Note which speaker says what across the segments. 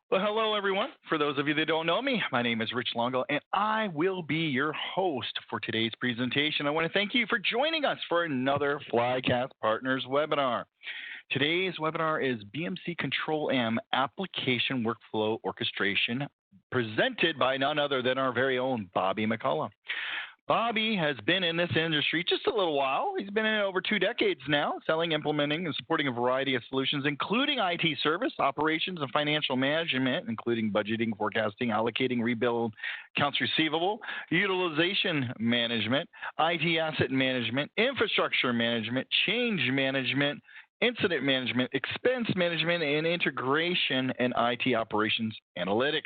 Speaker 1: Well, hello, everyone. For those of you that don't know me, my name is Rich Longo, and I will be your host for today's presentation. I want to thank you for joining us for another Flycast Partners webinar. Today's webinar is BMC Control-M Application Workflow Orchestration, presented by none other than our very own Bobby McCullough. Bobby has been in this industry just a little while. He's been in it over 2 decades now, selling, implementing, and supporting a variety of solutions, including IT service, operations, and financial management, including budgeting, forecasting, allocating, rebuild, accounts receivable, utilization management, IT asset management, infrastructure management, change management, incident management, expense management, and integration and IT operations analytics.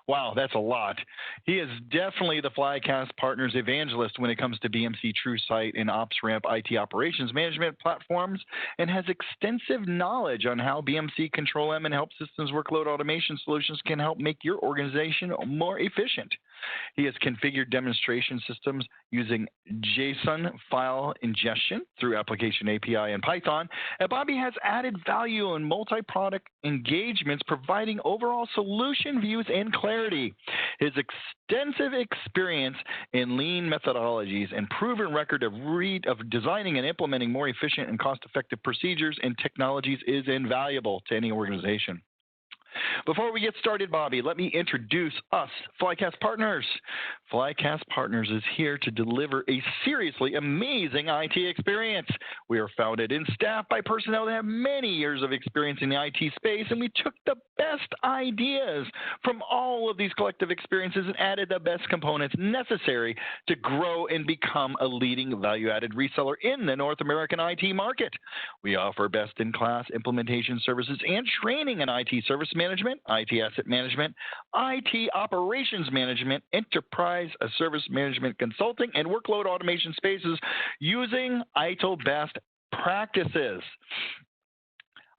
Speaker 1: Wow, that's a lot. He is definitely the Flycast Partners evangelist when it comes to BMC TrueSight and OpsRamp IT operations management platforms, and has extensive knowledge on how BMC Control-M and Help Systems workload automation solutions can help make your organization more efficient. He has configured demonstration systems using JSON file ingestion through application API and Python, and Bobby has added value in multi-product engagements, providing overall solution views and clarity. His extensive experience in lean methodologies and proven record of designing and implementing more efficient and cost-effective procedures and technologies is invaluable to any organization. Before we get started, Bobby, let me introduce us, Flycast Partners. Flycast Partners is here to deliver a seriously amazing IT experience. We are founded and staffed by personnel that have many years of experience in the IT space, and we took the best ideas from all of these collective experiences and added the best components necessary to grow and become a leading value-added reseller in the North American IT market. We offer best-in-class implementation services and training in IT service management, IT asset management, IT operations management, enterprise service management consulting, and workload automation spaces using ITIL best practices.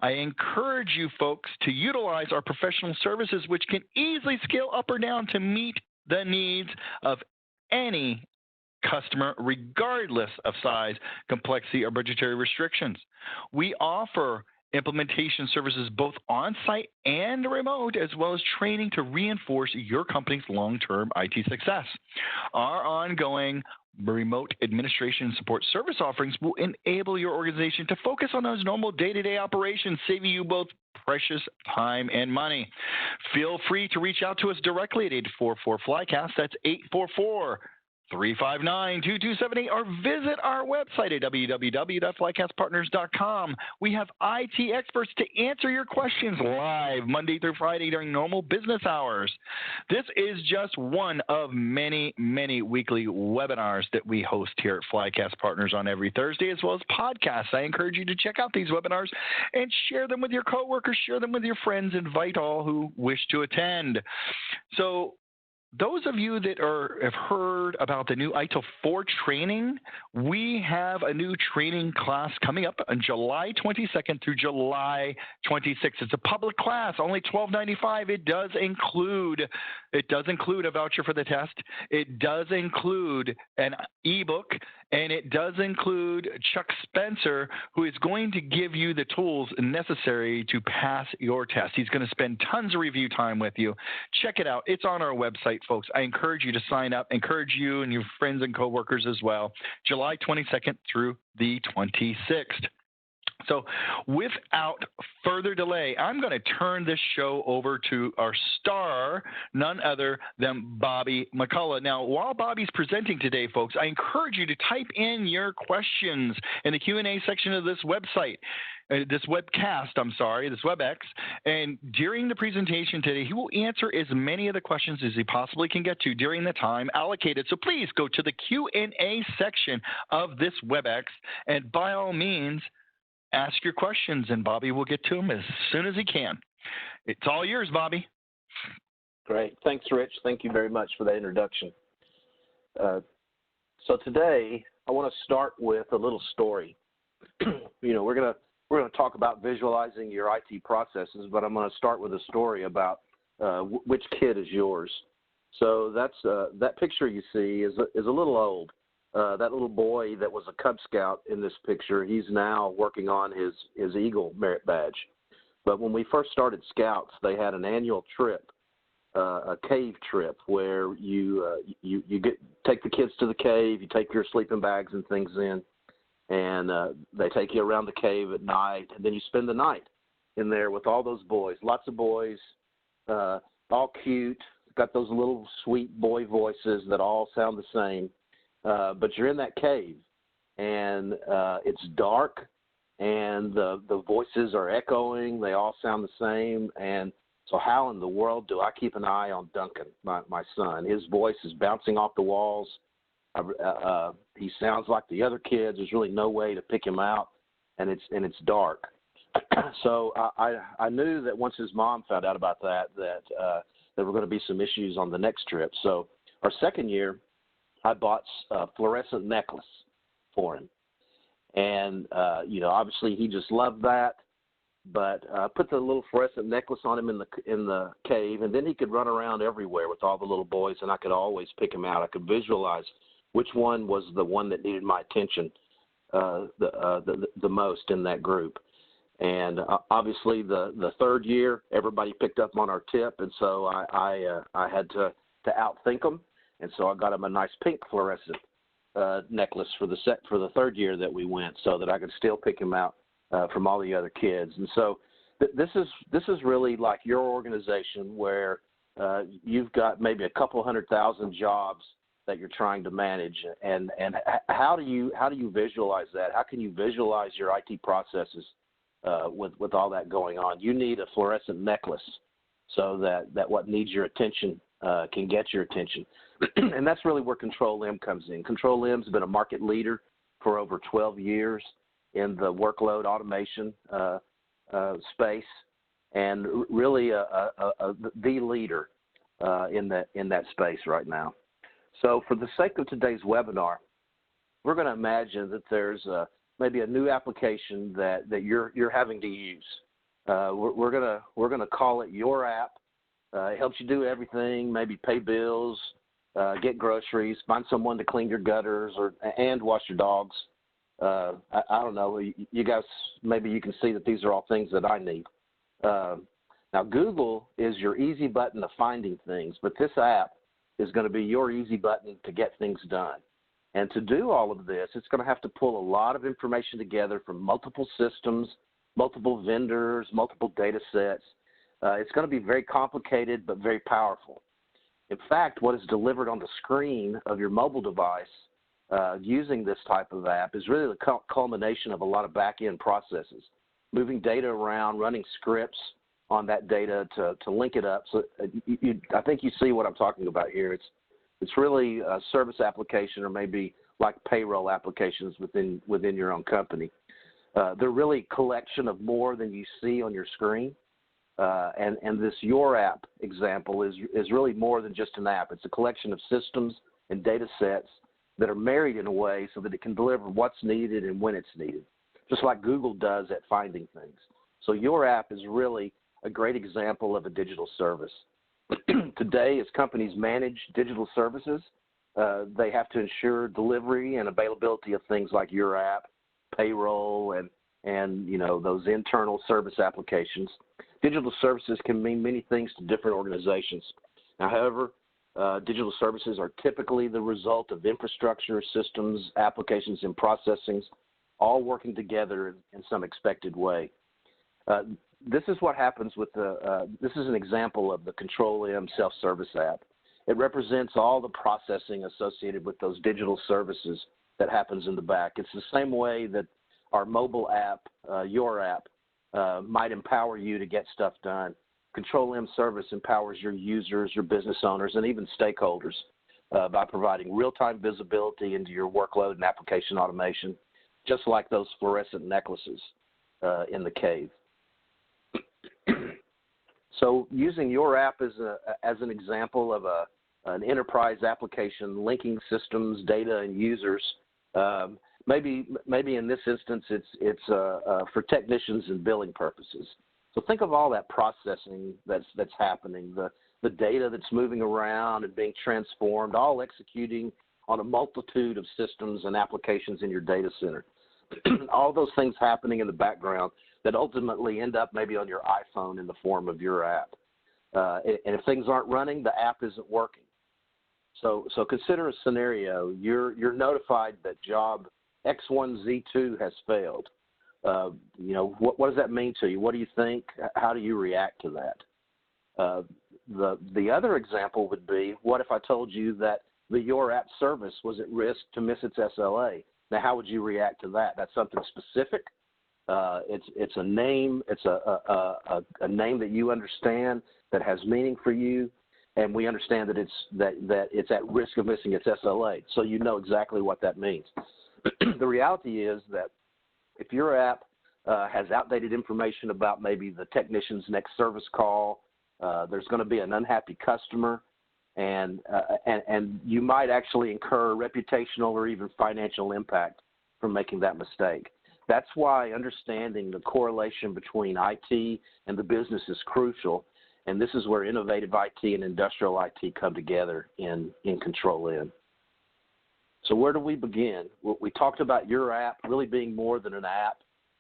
Speaker 1: I encourage you folks to utilize our professional services, which can easily scale up or down to meet the needs of any customer, regardless of size, complexity, or budgetary restrictions. We offer implementation services both on-site and remote, as well as training to reinforce your company's long-term IT success. Our ongoing remote administration and support service offerings will enable your organization to focus on those normal day-to-day operations, saving you both precious time and money. Feel free to reach out to us directly at 844-FLYCAST. That's 844-359-2278, or visit our website at www.flycastpartners.com. We have IT experts to answer your questions live Monday through Friday during normal business hours. This is just one of many, many weekly webinars that we host here at Flycast Partners on every Thursday, as well as podcasts. I encourage you to check out these webinars and share them with your coworkers, share them with your friends, invite all who wish to attend. So, those of you that have heard about the new ITIL 4 training, we have a new training class coming up on July 22nd through July 26th. It's a public class, only $12.95. It does include a voucher for the test. It does include an ebook, and it does include Chuck Spencer, who is going to give you the tools necessary to pass your test. He's going to spend tons of review time with you. Check it out. It's on our website, folks. I encourage you to sign up. Encourage you and your friends and coworkers as well. July 22nd through the 26th. So without further delay, I'm going to turn this show over to our star, none other than Bobby McCullough. Now, while Bobby's presenting today, folks, I encourage you to type in your questions in the Q&A section of this website. This WebEx, and during the presentation today, he will answer as many of the questions as he possibly can get to during the time allocated. So please go to the Q&A section of this WebEx, and by all means, ask your questions, and Bobby will get to them as soon as he can. It's all yours, Bobby.
Speaker 2: Great. Thanks, Rich. Thank you very much for that introduction. So today, I want to start with a little story. We're going to talk about visualizing your IT processes, but I'm going to start with a story about which kid is yours. So that picture you see is a little old. That little boy that was a Cub Scout in this picture, he's now working on his Eagle merit badge. But when we first started Scouts, they had an annual trip, a cave trip, where you take the kids to the cave, you take your sleeping bags and things in, and they take you around the cave at night, and then you spend the night in there with all those boys, lots of boys, all cute, got those little sweet boy voices that all sound the same, but you're in that cave, and it's dark, and the voices are echoing, they all sound the same, and so how in the world do I keep an eye on Duncan, my son? His voice is bouncing off the walls. He sounds like the other kids. There's really no way to pick him out, and it's dark. So I knew that once his mom found out about that there were going to be some issues on the next trip. So our second year, I bought a fluorescent necklace for him, and obviously he just loved that. But put the little fluorescent necklace on him in the cave, and then he could run around everywhere with all the little boys, and I could always pick him out. I could visualize which one was the one that needed my attention the most in that group. And obviously the third year, everybody picked up on our tip, and so I had to outthink them, and so I got him a nice pink fluorescent necklace for the third year that we went, so that I could still pick him out from all the other kids. And so this is really like your organization, where you've got maybe a couple 100,000 jobs that you're trying to manage, and how do you visualize that? How can you visualize your IT processes with all that going on? You need a fluorescent necklace so that what needs your attention can get your attention. And that's really where Control-M comes in. Control-M's been a market leader for over 12 years in the workload automation space, and really the leader in that space right now. So for the sake of today's webinar, we're going to imagine that there's maybe a new application that you're having to use. We're gonna call it your app. It helps you do everything, maybe pay bills, get groceries, find someone to clean your gutters, and wash your dogs. I don't know. You guys, maybe you can see that these are all things that I need. Now, Google is your easy button of finding things, but this app is going to be your easy button to get things done. And to do all of this, it's going to have to pull a lot of information together from multiple systems, multiple vendors, multiple data sets. It's going to be very complicated, but very powerful. In fact, what is delivered on the screen of your mobile device using this type of app is really the culmination of a lot of back-end processes, moving data around, running scripts on that data to link it up. So I think you see what I'm talking about here. It's really a service application, or maybe like payroll applications within your own company. They're really a collection of more than you see on your screen. And this Your App example is really more than just an app. It's a collection of systems and data sets that are married in a way so that it can deliver what's needed and when it's needed, just like Google does at finding things. So Your App is really a great example of a digital service. Today, as companies manage digital services, they have to ensure delivery and availability of things like Your App, payroll, and those internal service applications. Digital services can mean many things to different organizations. Now, however, digital services are typically the result of infrastructure, systems, applications, and processings all working together in some expected way. This is what happens with this is an example of the Control-M self-service app. It represents all the processing associated with those digital services that happens in the back. It's the same way that our mobile app, Your App, might empower you to get stuff done. Control-M service empowers your users, your business owners, and even stakeholders by providing real-time visibility into your workload and application automation, just like those fluorescent necklaces in the cave. So using Your App as an example of an enterprise application linking systems, data, and users, maybe in this instance it's for technicians and billing purposes. So think of all that processing that's happening, the data that's moving around and being transformed, all executing on a multitude of systems and applications in your data center. all those things happening in the background that ultimately end up maybe on your iPhone in the form of your app. And if things aren't running, the app isn't working. So consider a scenario. You're notified that job X1Z2 has failed. What does that mean to you? What do you think? How do you react to that? The other example would be, what if I told you that your app service was at risk to miss its SLA? Now, how would you react to that? That's something specific. It's a name. It's a name that you understand that has meaning for you, and we understand that it's at risk of missing its SLA. So you know exactly what that means. The reality is that if your app has outdated information about maybe the technician's next service call, there's going to be an unhappy customer, and you might actually incur reputational or even financial impact from making that mistake. That's why understanding the correlation between IT and the business is crucial, and this is where innovative IT and industrial IT come together in Control-M. So where do we begin? We talked about your app really being more than an app.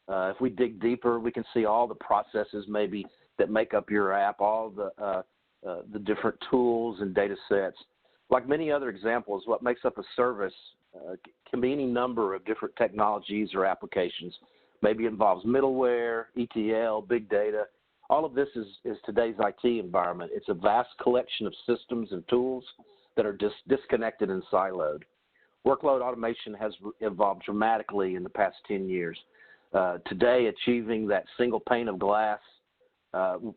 Speaker 2: If we dig deeper, we can see all the processes maybe that make up your app, all the different tools and data sets. Like many other examples, what makes up a service can be any number of different technologies or applications. Maybe it involves middleware, ETL, big data. All of this is today's IT environment. It's a vast collection of systems and tools that are disconnected and siloed. Workload automation has evolved dramatically in the past 10 years. Today, achieving that single pane of glass,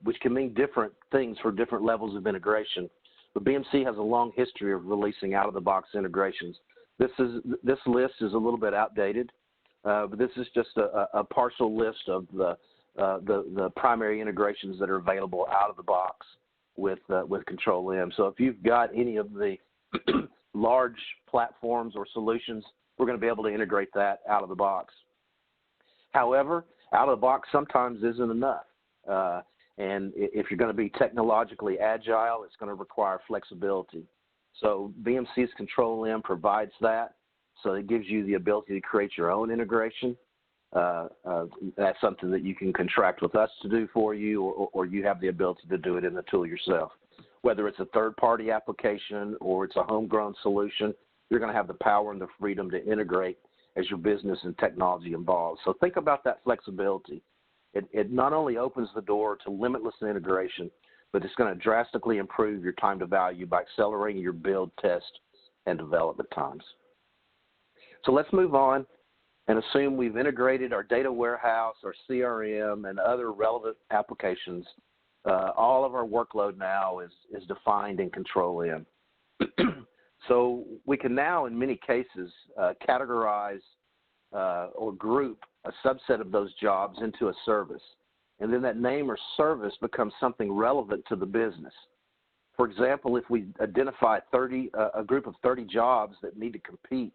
Speaker 2: which can mean different things for different levels of integration. But BMC has a long history of releasing out-of-the-box integrations. This list is a little bit outdated, but this is just a partial list of the primary integrations that are available out of the box with Control-M. So if you've got any of the large platforms or solutions, we're going to be able to integrate that out of the box. However, out of the box sometimes isn't enough. And if you're going to be technologically agile, it's going to require flexibility. So BMC's Control-M provides that. So it gives you the ability to create your own integration. That's something that you can contract with us to do for you, or you have the ability to do it in the tool yourself. Whether it's a third-party application or it's a homegrown solution, you're going to have the power and the freedom to integrate as your business and technology evolves. So think about that flexibility. It not only opens the door to limitless integration, but it's going to drastically improve your time to value by accelerating your build, test, and development times. So let's move on and assume we've integrated our data warehouse, our CRM, and other relevant applications. All of our workload now is defined in Control-M. So we can now, in many cases, categorize or group a subset of those jobs into a service. And then that name or service becomes something relevant to the business. For example, if we identify a group of 30 jobs that need to complete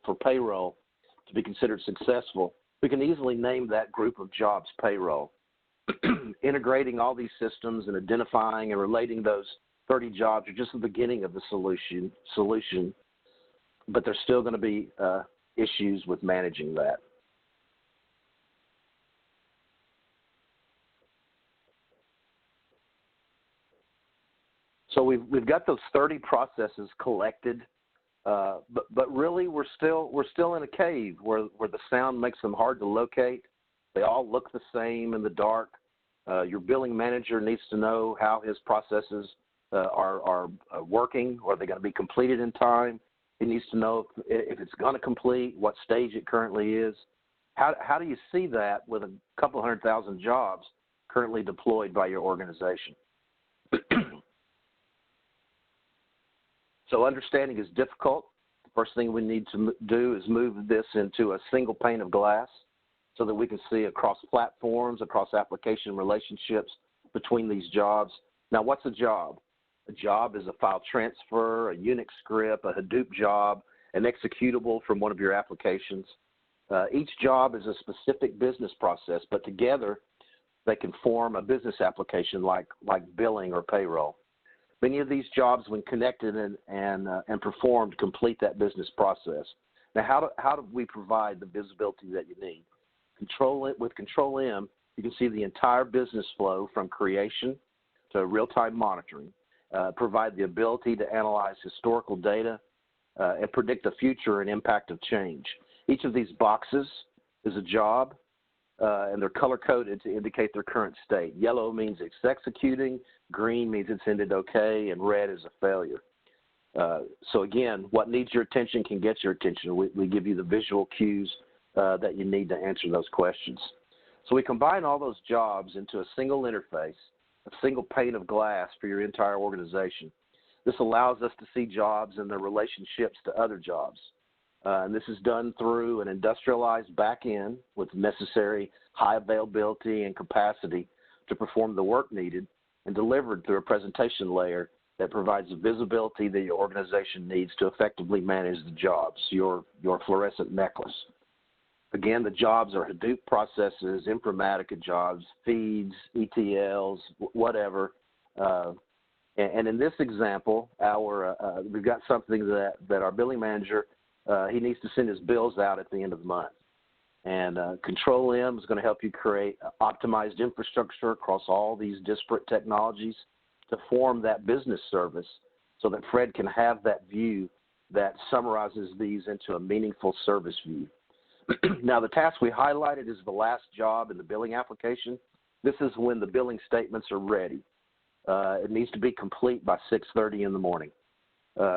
Speaker 2: for payroll to be considered successful, we can easily name that group of jobs payroll. Integrating all these systems and identifying and relating those 30 jobs are just the beginning of the solution, but there's still going to be issues with managing that. So we've got those 30 processes collected, but really we're still in a cave where the sound makes them hard to locate. They all look the same in the dark. Your billing manager needs to know how his processes are working, or are they going to be completed in time. He needs to know if it's going to complete, what stage it currently is. How do you see that with a couple 100,000 jobs currently deployed by your organization? So understanding is difficult. The first thing we need to do is move this into a single pane of glass so that we can see across platforms, across application relationships between these jobs. Now, what's a job? A job is a file transfer, a Unix script, a Hadoop job, an executable from one of your applications. Each job is a specific business process, but together they can form a business application like billing or payroll. Many of these jobs, when connected and performed, complete that business process. Now, how do we provide the visibility that you need? With Control-M, you can see the entire business flow from creation to real-time monitoring, provide the ability to analyze historical data, and predict the future and impact of change. Each of these boxes is a job, and they're color-coded to indicate their current state. Yellow means it's executing, green means it's ended okay, and red is a failure. So again, what needs your attention can get your attention. We give you the visual cues that you need to answer those questions. So we combine all those jobs into a single interface, a single pane of glass for your entire organization. This allows us to see jobs and their relationships to other jobs. And this is done through an industrialized back end with necessary high availability and capacity to perform the work needed, and delivered through a presentation layer that provides the visibility that your organization needs to effectively manage the jobs, your fluorescent necklace. Again, the jobs are Hadoop processes, Informatica jobs, feeds, ETLs, whatever. And in this example, we've got something that our billing manager, he needs to send his bills out at the end of the month. And Control-M is going to help you create optimized infrastructure across all these disparate technologies to form that business service so that Fred can have that view that summarizes these into a meaningful service view. Now, the task we highlighted is the last job in the billing application. This is when the billing statements are ready. It needs to be complete by 6:30 in the morning.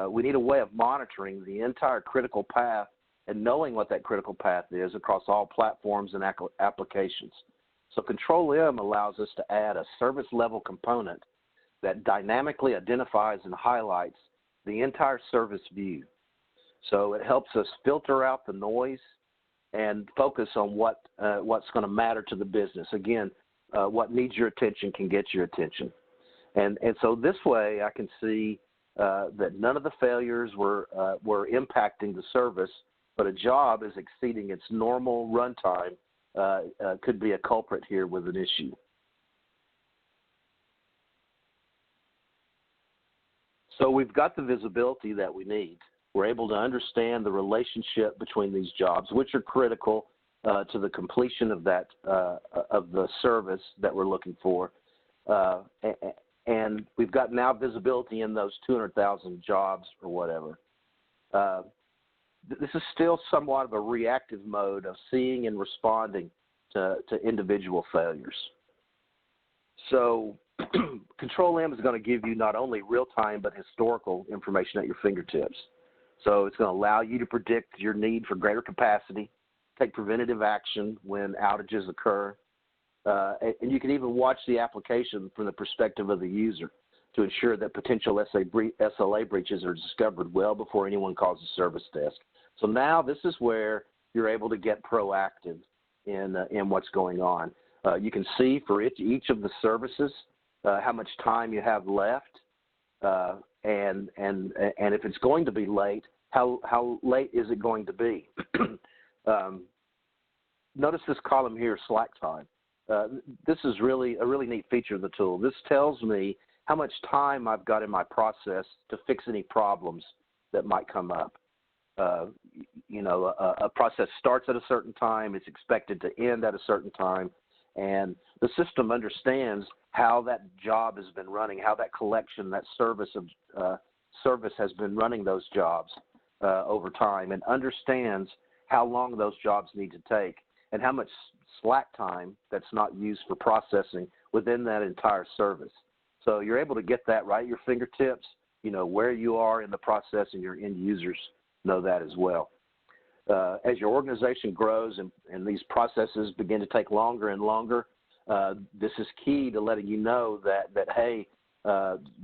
Speaker 2: We need a way of monitoring the entire critical path and knowing what that critical path is across all platforms and applications. So Control-M allows us to add a service level component that dynamically identifies and highlights the entire service view. So it helps us filter out the noise and focus on what's going to matter to the business. Again, what needs your attention can get your attention. And so this way I can see that none of the failures were impacting the service, but a job is exceeding its normal runtime could be a culprit here with an issue. So we've got the visibility that we need. We're able to understand the relationship between these jobs, which are critical to the completion of that of the service that we're looking for. And we've got now visibility in those 200,000 jobs or whatever. This is still somewhat of a reactive mode of seeing and responding to individual failures. So Control-M is going to give you not only real-time but historical information at your fingertips. So it's going to allow you to predict your need for greater capacity, take preventative action when outages occur, and you can even watch the application from the perspective of the user to ensure that potential SLA breaches are discovered well before anyone calls the service desk. So now this is where you're able to get proactive in what's going on. You can see for each of the services how much time you have left, and if it's going to be late, how late is it going to be? Notice this column here, slack time. This is really a really neat feature of the tool. This tells me how much time I've got in my process to fix any problems that might come up. A process starts at a certain time, it's expected to end at a certain time, and the system understands how that job has been running, how that collection, that service has been running those jobs over time, and understands how long those jobs need to take and how much slack time that's not used for processing within that entire service. So you're able to get that right at your fingertips, where you are in the process, and your end users know that as well. As your organization grows and these processes begin to take longer and longer, this is key to letting you know that hey,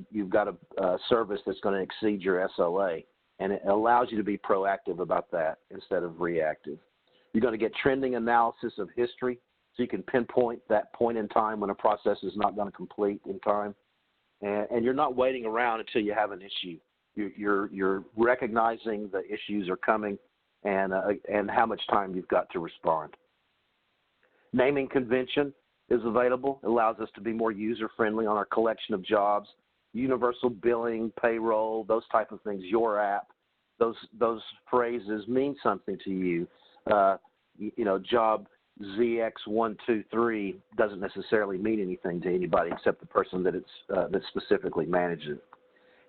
Speaker 2: you've got a service that's going to exceed your SLA, and it allows you to be proactive about that instead of reactive. You're going to get trending analysis of history, so you can pinpoint that point in time when a process is not going to complete in time, and you're not waiting around until you have an issue. You're recognizing the issues are coming and how much time you've got to respond. Naming convention is available. It allows us to be more user-friendly on our collection of jobs, universal billing, payroll, those type of things, your app. those phrases mean something to you. Job ZX123 doesn't necessarily mean anything to anybody except the person that that specifically manages it.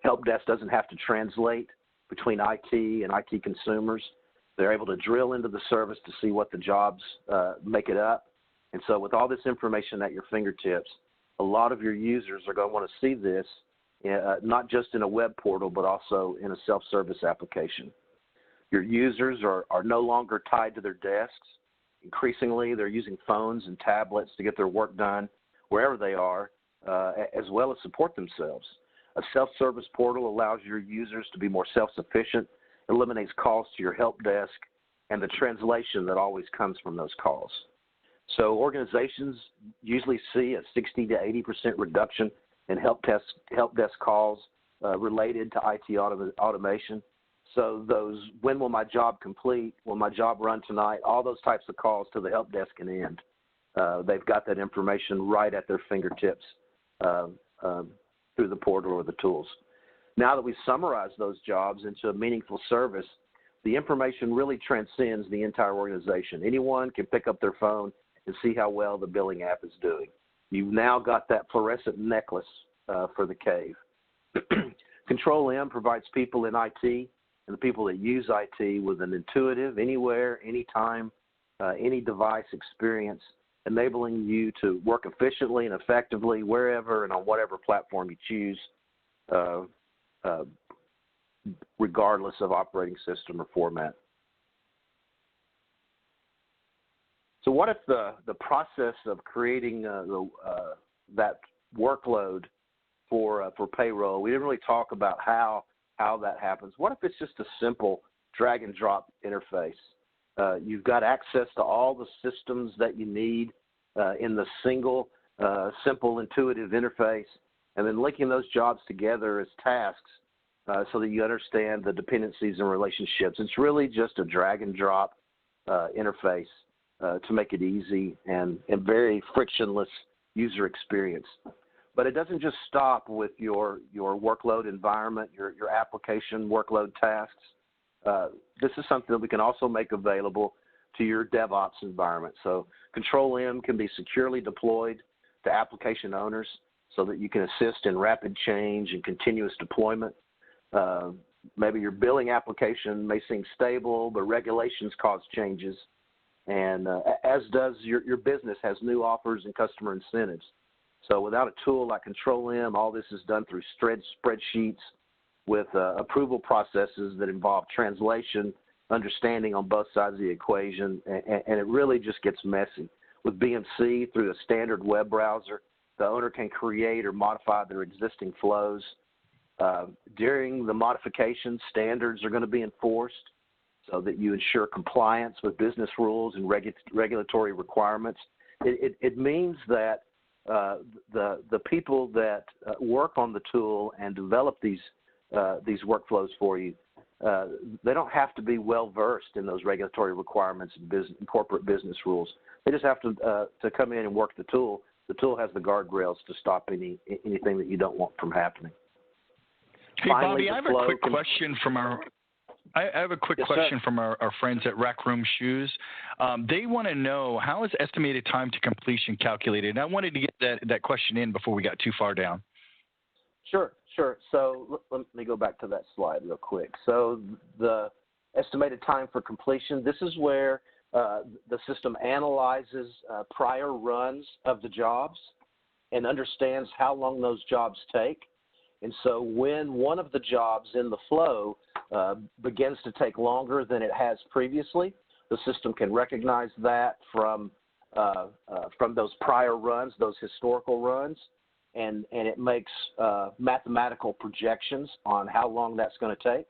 Speaker 2: Help desk doesn't have to translate between IT and IT consumers. They're able to drill into the service to see what the jobs make it up. And so with all this information at your fingertips, a lot of your users are going to want to see this, not just in a web portal, but also in a self-service application. Your users are no longer tied to their desks. Increasingly, they're using phones and tablets to get their work done wherever they are, as well as support themselves. A self-service portal allows your users to be more self-sufficient, eliminates calls to your help desk, and the translation that always comes from those calls. So organizations usually see a 60 to 80% reduction in help desk calls related to IT automation. So those, when will my job complete, will my job run tonight, all those types of calls to the help desk can end. They've got that information right at their fingertips through the portal or the tools. Now that we've summarized those jobs into a meaningful service, the information really transcends the entire organization. Anyone can pick up their phone and see how well the billing app is doing. You've now got that fluorescent necklace for the cave. Control-M provides people in IT and the people that use IT with an intuitive, anywhere, anytime, any device experience, enabling you to work efficiently and effectively wherever and on whatever platform you choose, regardless of operating system or format. So what if the process of creating that workload for payroll, we didn't really talk about how that happens. What if it's just a simple drag and drop interface? You've got access to all the systems that you need in the single, simple, intuitive interface, and then linking those jobs together as tasks so that you understand the dependencies and relationships. It's really just a drag and drop interface to make it easy and very frictionless user experience. But it doesn't just stop with your workload environment, your application workload tasks. This is something that we can also make available to your DevOps environment. So Control-M can be securely deployed to application owners so that you can assist in rapid change and continuous deployment. Maybe your billing application may seem stable, but regulations cause changes. And as does your business has new offers and customer incentives. So without a tool like Control-M, all this is done through spreadsheets with approval processes that involve translation, understanding on both sides of the equation, and it really just gets messy. With BMC, through a standard web browser, the owner can create or modify their existing flows. During the modification, standards are going to be enforced so that you ensure compliance with business rules and regulatory requirements. It means that the people that work on the tool and develop these workflows for you, they don't have to be well versed in those regulatory requirements and corporate business rules. They just have to come in and work the tool. The tool has the guardrails to stop anything that you don't want from happening.
Speaker 1: Hey, Bobby, I have a quick question from our. I have a quick question from our friends at Rec Room Shoes. They want to know, how is estimated time to completion calculated? And I wanted to get that question in before we got too far down.
Speaker 2: Sure. So let me go back to that slide real quick. So the estimated time for completion, this is where the system analyzes prior runs of the jobs and understands how long those jobs take. And so when one of the jobs in the flow begins to take longer than it has previously, the system can recognize that from those prior runs, those historical runs, and it makes mathematical projections on how long that's going to take,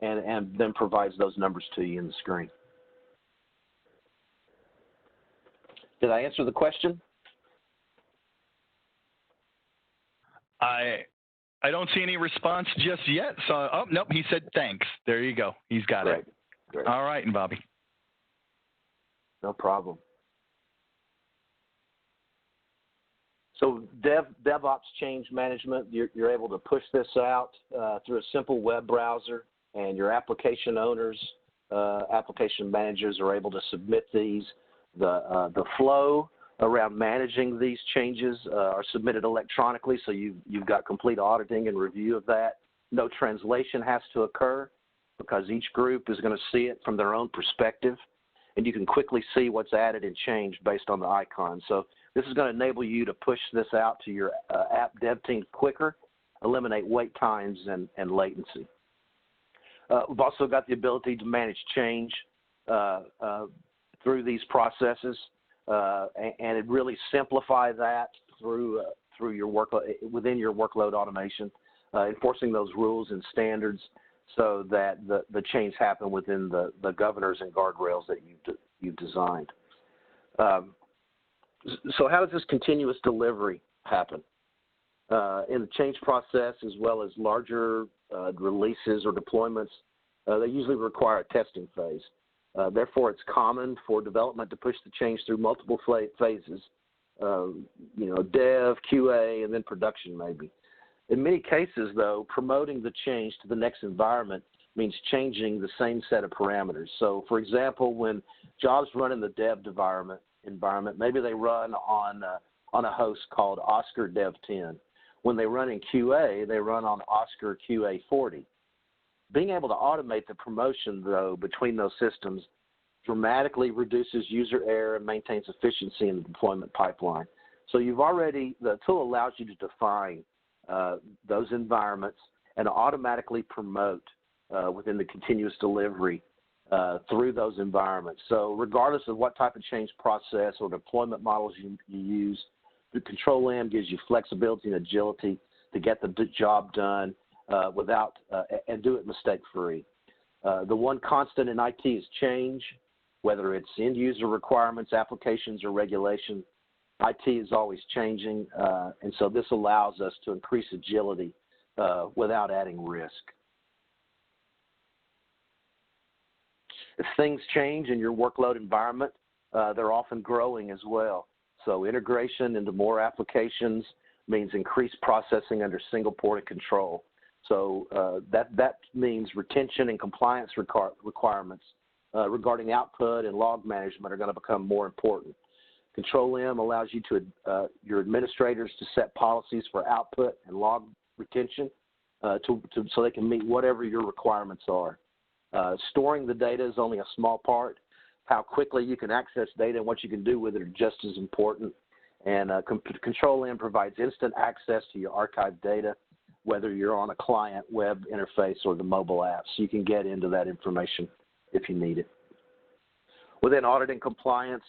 Speaker 2: and then provides those numbers to you in the screen. Did I answer the question?
Speaker 1: I don't see any response just yet. So, oh, nope, he said thanks. There you go. He's got it.
Speaker 2: Great.
Speaker 1: All right, and Bobby.
Speaker 2: No problem. So DevOps change management, you're able to push this out through a simple web browser and your application owners, application managers are able to submit these. The flow around managing these changes are submitted electronically, so you've got complete auditing and review of that. No translation has to occur because each group is going to see it from their own perspective, and you can quickly see what's added and changed based on the icon. So this is going to enable you to push this out to your app dev team quicker, eliminate wait times and latency. We've also got the ability to manage change through these processes, and it really simplify that through your within your workload automation, enforcing those rules and standards so that the change happen within the governors and guardrails that you've designed. So how does this continuous delivery happen? In the change process, as well as larger releases or deployments, they usually require a testing phase. Therefore, it's common for development to push the change through multiple phases, dev, QA, and then production maybe. In many cases, though, promoting the change to the next environment means changing the same set of parameters. So, for example, when jobs run in the dev environment, maybe they run on a host called Oscar Dev 10. When they run in QA, they run on Oscar QA 40. Being able to automate the promotion, though, between those systems dramatically reduces user error and maintains efficiency in the deployment pipeline. So the tool allows you to define those environments and automatically promote within the continuous delivery through those environments. So regardless of what type of change process or deployment models you use, the Control-M gives you flexibility and agility to get the job done and do it mistake-free. The one constant in IT is change, whether it's end-user requirements, applications, or regulation. IT is always changing, and so this allows us to increase agility without adding risk. As things change in your workload environment, they're often growing as well. So integration into more applications means increased processing under single port of control. So that means retention and compliance requirements regarding output and log management are going to become more important. Control-M allows you your administrators to set policies for output and log retention so they can meet whatever your requirements are. Storing the data is only a small part. How quickly you can access data and what you can do with it are just as important. And Control-M provides instant access to your archived data, whether you're on a client, web interface, or the mobile app, so you can get into that information if you need it. Within Audit and Compliance,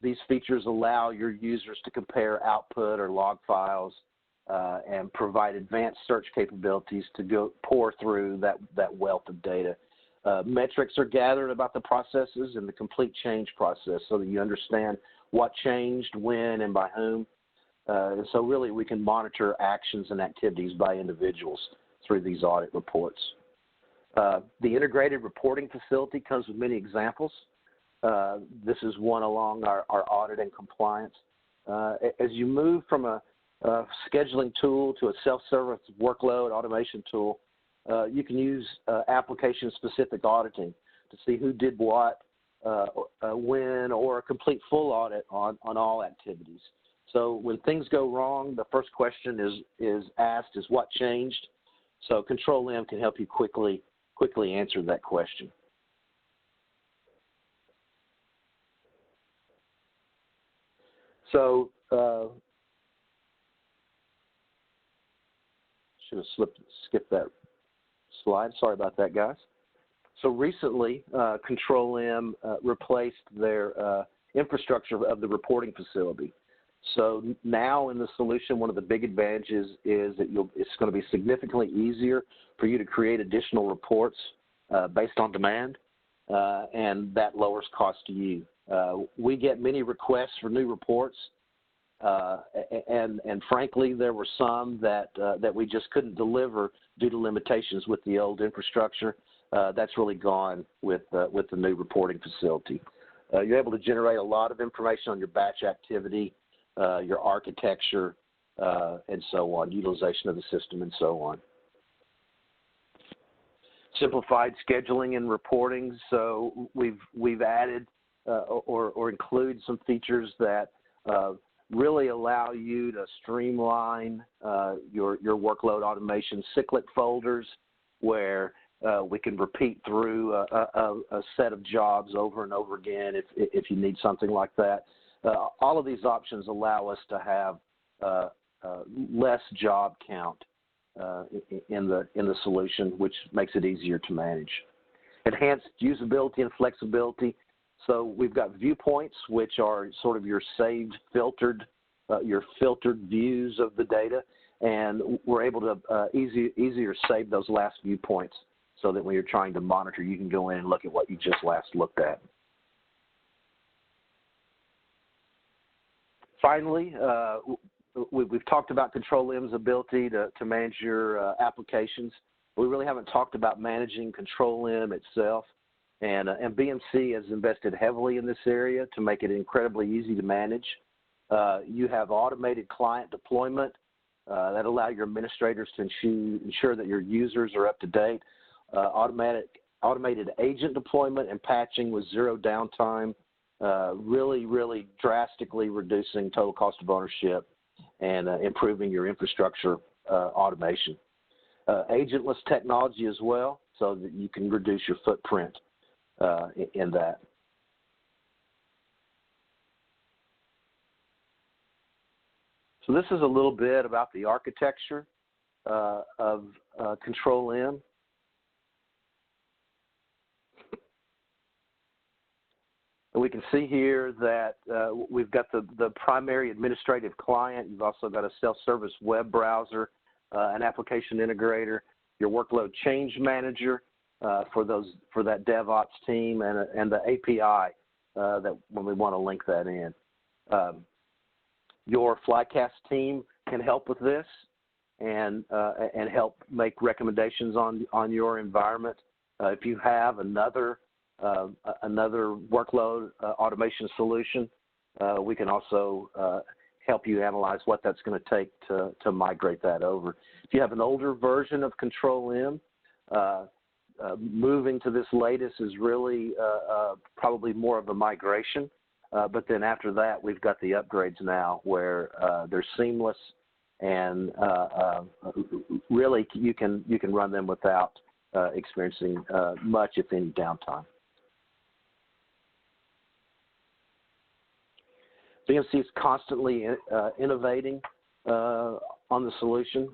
Speaker 2: these features allow your users to compare output or log files and provide advanced search capabilities to pour through that wealth of data. Metrics are gathered about the processes and the complete change process so that you understand what changed, when, and by whom. And so really we can monitor actions and activities by individuals through these audit reports. The integrated reporting facility comes with many examples. This is one along our Audit and Compliance. As you move from a scheduling tool to a self-service workload automation tool, you can use application-specific auditing to see who did what, when, or a complete full audit on all activities. So when things go wrong, the first question is asked is what changed? So Control-M can help you quickly answer that question. So should have skipped that slide. Sorry about that, guys. So recently, Control-M replaced their infrastructure of the reporting facility. So now in the solution, one of the big advantages is that it's going to be significantly easier for you to create additional reports based on demand, and that lowers cost to you. We get many requests for new reports, and frankly, there were some that we just couldn't deliver due to limitations with the old infrastructure. That's really gone with the new reporting facility. You're able to generate a lot of information on your batch activity, your architecture, and so on, utilization of the system, and so on. simplified scheduling and reporting. So we've added or include some features that really allow you to streamline your workload automation cyclic folders, where we can repeat through a set of jobs over and over again if you need something like that. All of these options allow us to have less job count in the solution, which makes it easier to manage. Enhanced usability and flexibility. So we've got viewpoints, which are sort of your saved, filtered views of the data, and we're able to easier save those last viewpoints, so that when you're trying to monitor, you can go in and look at what you just last looked at. Finally, we've talked about Control-M's ability to manage your applications. We really haven't talked about managing Control-M itself, and BMC has invested heavily in this area to make it incredibly easy to manage. You have automated client deployment that allow your administrators to ensure that your users are up to date. Automated agent deployment and patching with zero downtime, really drastically reducing total cost of ownership and improving your infrastructure automation. Agentless technology as well, so that you can reduce your footprint in that. So this is a little bit about the architecture of Control-M. And we can see here that we've got the primary administrative client. You've also got a self-service web browser, an application integrator, your workload change manager for that DevOps team, and the API that when we want to link that in. Your Flycast team can help with this and help make recommendations on your environment. If you have another workload automation solution, we can also help you analyze what that's going to take to migrate that over. If you have an older version of Control-M, moving to this latest is really probably more of a migration. But then after that, we've got the upgrades now where they're seamless, and really you can run them without experiencing much, if any, downtime. BMC is constantly innovating on the solution.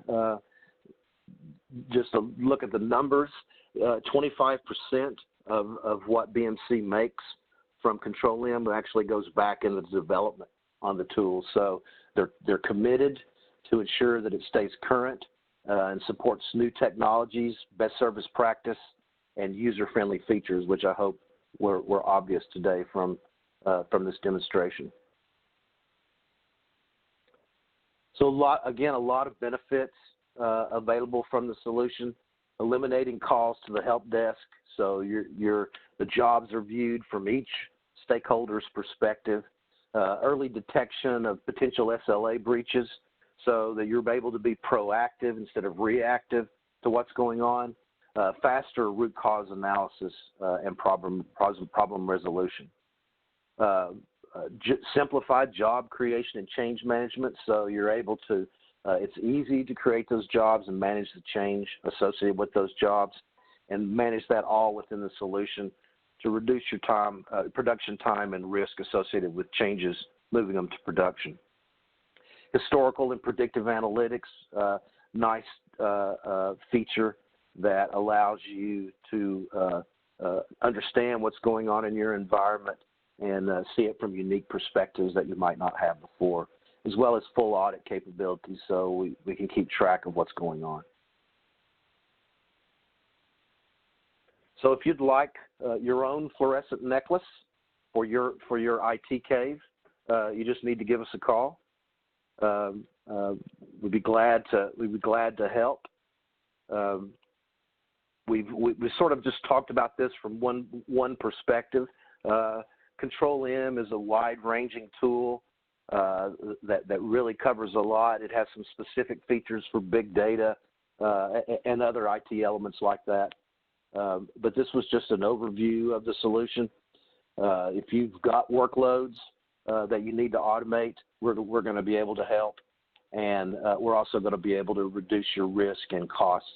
Speaker 2: Just to look at the numbers, 25% of what BMC makes from Control-M actually goes back into the development on the tool. So they're committed to ensure that it stays current and supports new technologies, best service practice, and user-friendly features, which I hope were obvious today from this demonstration. So a lot of benefits available from the solution. Eliminating calls to the help desk, so the jobs are viewed from each stakeholder's perspective. Early detection of potential SLA breaches, so that you're able to be proactive instead of reactive to what's going on. Faster root cause analysis and problem resolution. Simplified job creation and change management, so you're able to, it's easy to create those jobs and manage the change associated with those jobs, and manage that all within the solution to reduce your time, production time and risk associated with changes, moving them to production. Historical and predictive analytics, nice feature that allows you to understand what's going on in your environment and see it from unique perspectives that you might not have before, as well as full audit capabilities, so we can keep track of what's going on. So if you'd like your own fluorescent necklace for your IT cave, you just need to give us a call. We'd be glad to help. We sort of just talked about this from one perspective. Control-M is a wide-ranging tool that really covers a lot. It has some specific features for big data and other IT elements like that. but this was just an overview of the solution. If you've got workloads that you need to automate, we're going to be able to help. And we're also going to be able to reduce your risk and costs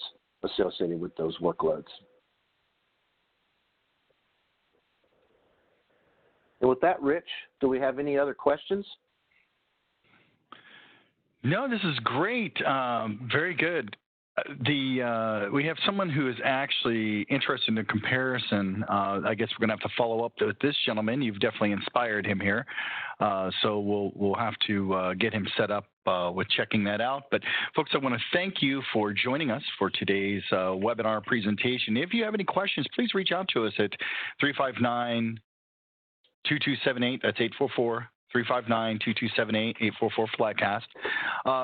Speaker 2: associated with those workloads. And with that, Rich, do we have any other questions?
Speaker 1: No, this is great. Very good. We have someone who is actually interested in the comparison. I guess we're going to have to follow up with this gentleman. You've definitely inspired him here. So we'll have to get him set up with checking that out. But folks, I want to thank you for joining us for today's webinar presentation. If you have any questions, please reach out to us at 359-2278. That's 844-359-2278-844-Flycast.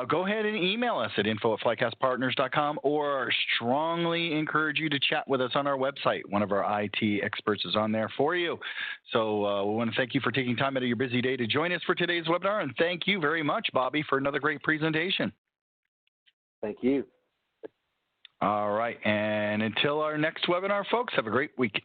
Speaker 1: Go ahead and email us at info@flycastpartners.com, or strongly encourage you to chat with us on our website. One of our IT experts is on there for you. So we want to thank you for taking time out of your busy day to join us for today's webinar, and thank you very much, Bobby, for another great presentation.
Speaker 2: Thank you.
Speaker 1: All right, and until our next webinar, folks, have a great week.